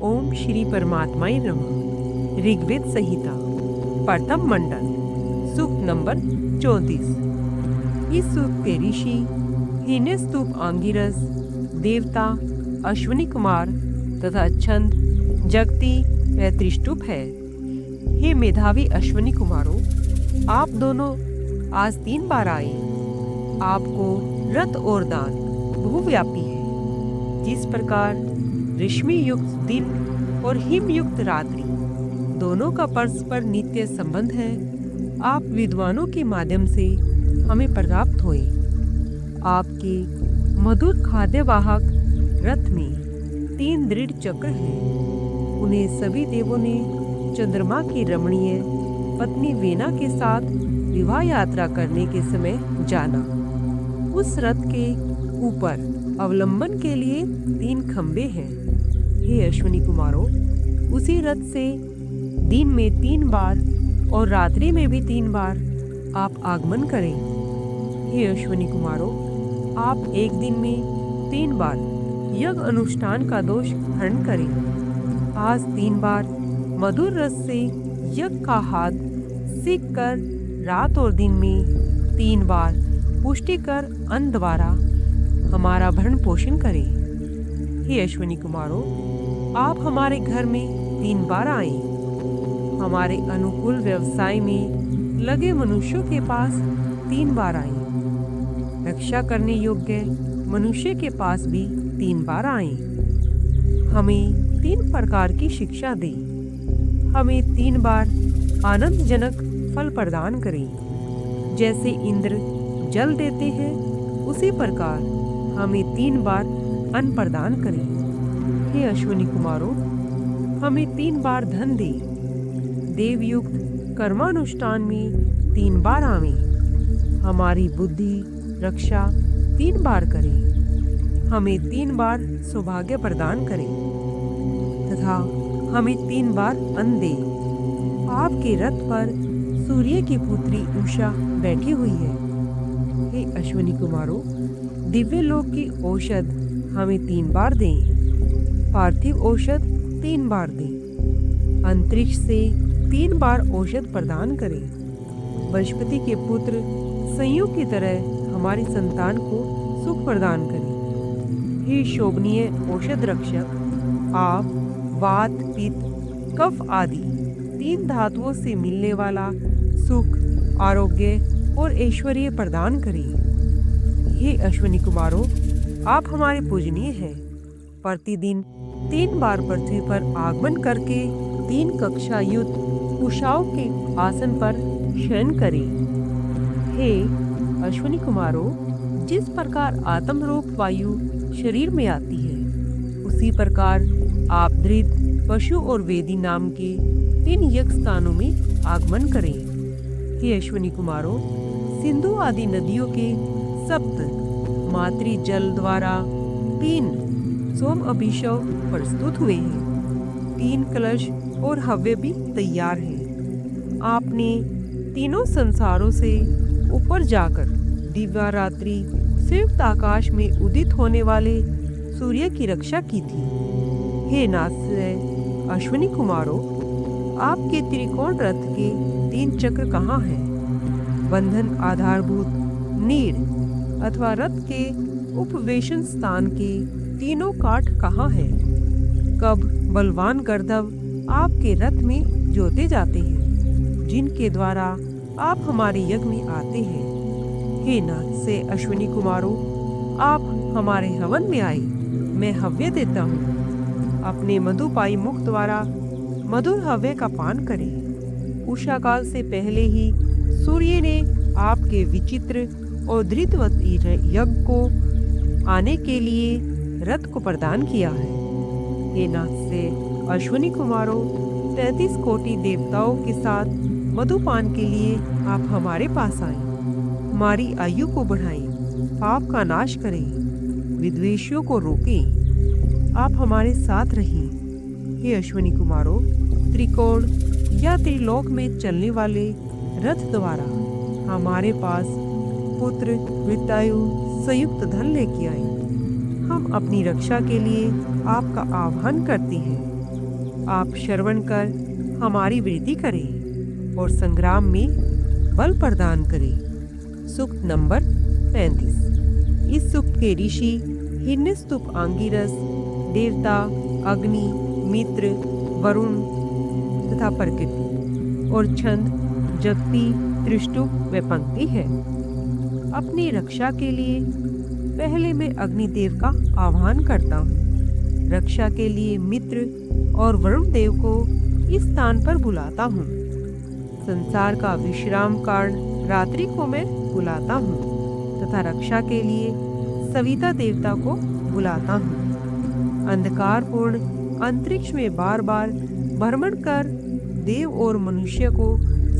ओम श्री परमात्माय नमः। ऋग्वेद संहिता प्रथम मंडल सूक्त नंबर 34। इस सूक्त के ऋषि हिनेस्तुप आंगिरस, देवता अश्विनी कुमार तथा छंद जगती व त्रिष्टुप है। हे मेधावी अश्विनी कुमारों, आप दोनों आज 3 बार आए। आपको रत और दान बहुव्यापी है। जिस प्रकार रश्मि युक्त दिन और हिम युक्त रात्रि दोनों का परस्पर नित्य संबंध है, आप विद्वानों के माध्यम से हमें प्राप्त हुए। आपके मधुर खाद्यवाहक रथ में 3 दृढ़ चक्र हैं। उन्हें सभी देवों ने चंद्रमा की रमणीय पत्नी वेना के साथ विवाह यात्रा करने के समय जाना। उस रथ के ऊपर अवलंबन के लिए 3 खंबे हैं। हे अश्विनी कुमारों, उसी रथ से दिन में 3 बार और रात्रि में भी 3 बार आप आगमन करें। हे अश्विनी कुमारों, आप एक दिन में 3 बार यज्ञ अनुष्ठान का दोष हरण करें। आज 3 बार मधुर रस से यज्ञ का हाथ सीख कर रात और दिन में 3 बार पुष्टिकर अन्न द्वारा हमारा भरण पोषण करें। हे अश्विनी कुमारों, आप हमारे घर में 3 बार आए। हमारे अनुकूल व्यवसाय में लगे मनुष्यों के पास 3 बार आए। रक्षा करने योग्य मनुष्य के पास भी 3 बार आए। हमें 3 प्रकार की शिक्षा दें। हमें 3 बार आनंदजनक फल प्रदान करें। जैसे इंद्र जल देते हैं, उसी प्रकार हमें 3 बार अन्न प्रदान करें। हे अश्विनी कुमारों, हमें 3 बार धन दे। देवयुक्त कर्मानुष्ठान में 3 बार आवें। हमारी बुद्धि रक्षा 3 बार करें। हमें 3 बार सौभाग्य प्रदान करें तथा हमें 3 बार अन्न दे। आपके रथ पर सूर्य की पुत्री उषा बैठी हुई है। हे अश्विनी कुमारों, दिव्य लोक की औषध हमें 3 बार दें। पार्थिव औषध 3 बार दें। अंतरिक्ष से 3 बार औषध प्रदान करें। बृहस्पति के पुत्र संयोग की तरह हमारी संतान को सुख प्रदान करें। हे शोभनीय औषध रक्षक, आप वात, पित्त, कफ आदि 3 धातुओं से मिलने वाला सुख, आरोग्य और ऐश्वर्य प्रदान करें। हे अश्विनी कुमारों, आप हमारे पूजनीय हैं। प्रतिदिन 3 बार पृथ्वी पर आगमन करके 3 कक्षा युक्त उषाओं के आसन पर शयन करें। हे अश्विनी कुमारों, जिस प्रकार आत्म रूप वायु शरीर में आती है, उसी प्रकार आप धृत, पशु और वेदी नाम के 3 यज्ञ स्थानों में आगमन करें। हे अश्विनी कुमारों, सिंधु आदि नदियों के 7 मातृ जल द्वारा 3 सोम अभिषेक प्रस्तुत हुए हैं। 3 कलश और हव्य भी तैयार हैं। आपने तीनों संसारों से ऊपर जाकर दिव्या रात्रि संयुक्त आकाश में उदित होने वाले सूर्य की रक्षा की थी। हे नाथ अश्विनी कुमारों, आपके त्रिकोण रथ के 3 चक्र कहाँ हैं? बंधन आधारभूत नीड़ अथवा रथ के उपवेशन स्थान के 3 काठ कहाँ हैं? कब बलवान गर्दभ आपके रथ में जोते जाते हैं, जिनके द्वारा आप हमारे यज्ञ में आते हैं? हे नाथ से अश्विनी कुमारों, आप हमारे हवन में आए। मैं हव्य देता हूँ। अपने मधुपाई मुख द्वारा मधुर हव्य का पान करें। उषा काल से पहले ही सूर्य ने आपके विचित्र और धृतवती यज्ञ को आने के लिए रथ को प्रदान किया है। हे नाथ से अश्विनी कुमारों, 33 कोटि देवताओं के साथ मधुपान के लिए आप हमारे पास आए। हमारी आयु को बढ़ाएं, पाप का नाश करें, विद्वेषियों को रोकें। आप हमारे साथ रहें। हे अश्विनी कुमारों, त्रिकोण या त्रिलोक में चलने वाले रथ द्वारा हमारे पास पुत्र, वित्तायु, संयुक्त धन लेके आए। हम अपनी रक्षा के लिए आपका आह्वान करते हैं। आप श्रवण कर हमारी वृद्धि करें और संग्राम में बल प्रदान करें। सूक्त नंबर 35। इस सूक्त के ऋषि हिरण्यस्तुप आंगिरस, देवता अग्नि, मित्र, वरुण तथा प्रकृति और छंद जगती, त्रिष्टुप व पंक्ति है। अपनी रक्षा के लिए पहले मैं अग्निदेव का आह्वान करता हूँ। रक्षा के लिए मित्र और वरुण देव को इस स्थान पर बुलाता हूँ। संसार का विश्राम कारण रात्रि को मैं बुलाता हूँ तथा रक्षा के लिए सविता देवता को बुलाता हूँ। अंधकारपूर्ण अंतरिक्ष में बार बार भ्रमण कर देव और मनुष्य को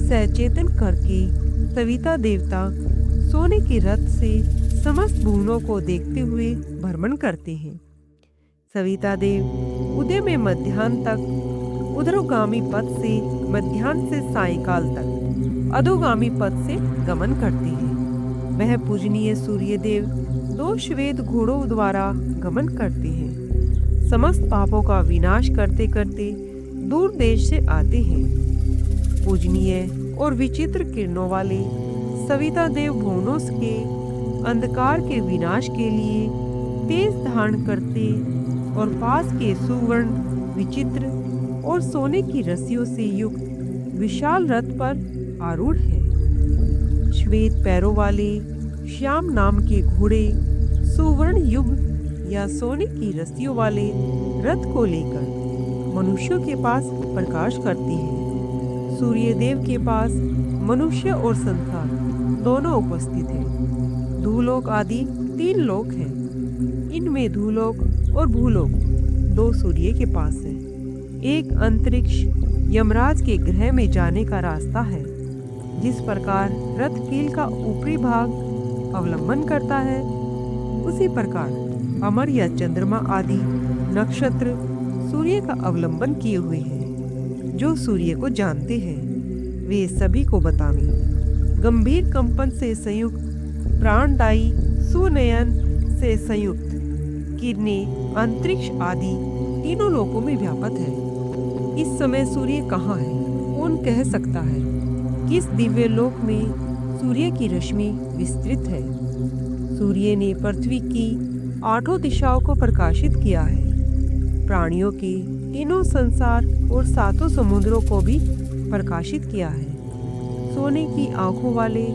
सचेतन करके सविता देवता सोने के रथ से समस्त भुवनों को देखते हुए भ्रमण करते हैं। सविता देव उदय में मध्याह्न तक उधरोगामी पथ से मध्याह्न से सायंकाल तक अधोगामी पथ से गमन करती है। वह पूजनीय सूर्य देव 2 श्वेत घोड़ों द्वारा गमन करते हैं। समस्त पापों का विनाश करते करते दूर देश से आते हैं। पूजनीय और विचित्र किरणों वाले सविता देव भुवनों के अंधकार के विनाश के लिए तेज धारण करते और पास के सुवर्ण, विचित्र और सोने की रस्सियों से युक्त विशाल रथ पर आरूढ़ है। श्वेत पैरों वाले श्याम नाम के घोड़े सुवर्ण युग या सोने की रस्सियों वाले रथ को लेकर मनुष्यों के पास प्रकाश करती है। सूर्य देव के पास मनुष्य और संसार दोनों उपस्थित हैं। धूलोक आदि 3 लोक हैं। इनमें धूलोक और भूलोक 2 सूर्य के पास है। एक अंतरिक्ष यमराज के ग्रह में जाने का रास्ता है। जिस प्रकार रथ कील का ऊपरी भाग अवलंबन करता है, उसी प्रकार अमर या चंद्रमा आदि नक्षत्र सूर्य का अवलंबन किए हुए हैं। जो सूर्य को जानते हैं वे सभी को बतावें। गंभीर कंपन से संयुक्त प्राणदायी सुनयन से संयुक्त किरणें अंतरिक्ष आदि तीनों लोकों में व्याप्त है। इस समय सूर्य कहाँ है? कौन कह सकता है? किस दिव्य लोक में सूर्य की रश्मि विस्तृत है? सूर्य ने पृथ्वी की 8 दिशाओं को प्रकाशित किया है। प्राणियों के तीनों संसार और 7 समुद्रों को भी प्रकाशित किया है। सोने की आंखों वाले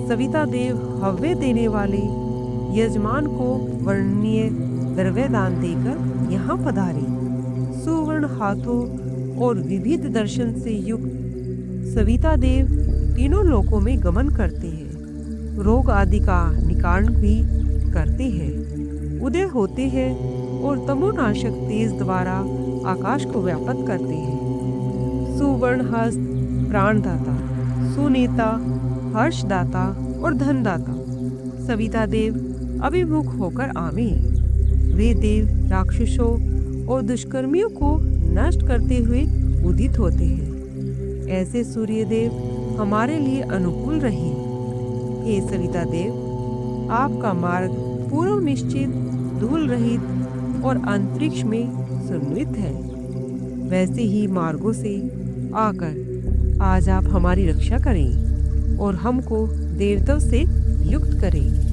सविता देव हव्य देने वाले यजमान को वर्णनीय द्रव्य दान देकर यहाँ पधारे। सुवर्ण हाथों और विविध दर्शन से युक्त सविता देव तीनों लोकों में गमन करते हैं। रोग आदि का निवारण भी करते हैं। उदय होते हैं और तमोनाशक तेज द्वारा आकाश को व्याप्त करते हैं। सुवर्ण हस्त प्राणदाता, सुनेता, हर्षदाता और धनदाता सविता देव अभिमुख होकर आवे। वे देव राक्षसों और दुष्कर्मियों को नष्ट करते हुए उदित होते हैं। ऐसे सूर्य देव हमारे लिए अनुकूल रहे। हे सविता देव, आपका मार्ग पूर्व निश्चित, धूल रहित और अंतरिक्ष में सुन्नित है। वैसे ही मार्गों से आकर आज आप हमारी रक्षा करें और हमको देवताओं से युक्त करें।